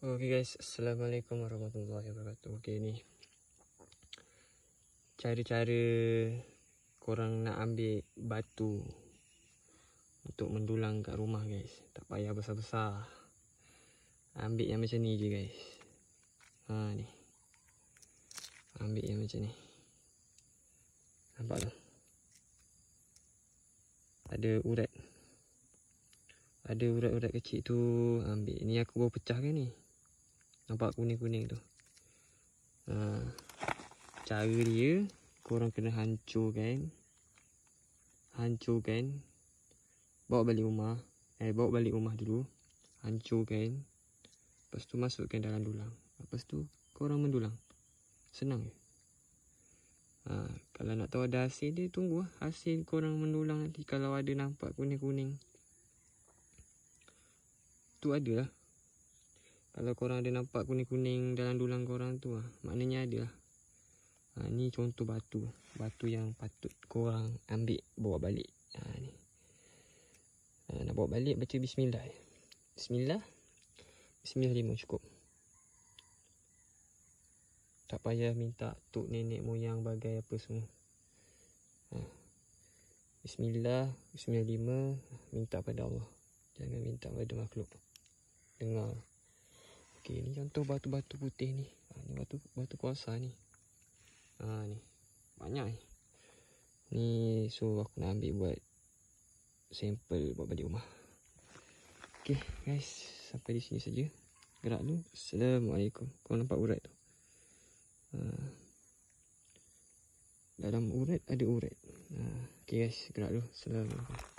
Oke guys, Assalamualaikum warahmatullahi wabarakatuh. Oke, ni cara-cara korang nak ambil batu untuk mendulang kat rumah guys. Tak payah besar-besar, ambil yang macam ni je guys. Ni ambil yang macam ni, nampak tak? Ada urat kecil tu, ambil. Ni aku baru pecahkan ni, nampak kuning-kuning tu. Cara dia, korang kena hancurkan, bawa balik rumah dulu, hancurkan. Lepas tu masukkan dalam dulang. Lepas tu korang mendulang. Senang je. Kalau nak tahu ada hasil dia, tunggu hasil korang mendulang nanti. Kalau ada nampak kuning-kuning, tu ada lah. Kalau korang ada nampak kuning-kuning dalam dulang korang tu, maknanya ada lah. Ni contoh batu yang patut korang ambil, bawa balik. Ni nak bawa balik, baca bismillah. Bismillah 5 cukup. Tak payah minta tok nenek moyang bagai apa semua. Bismillah 5, minta pada Allah, jangan minta pada makhluk. Dengar. Okey, ni contoh batu-batu putih ni. Ni batu kuasa ni. Ni banyak ni. Ni so aku nak ambil buat sampel buat balik rumah. Okey guys, sampai di sini saja. Gerak dulu. Assalamualaikum. Kau nampak urat tu? Dalam urat ada urat. Okey guys, gerak dulu. Assalamualaikum.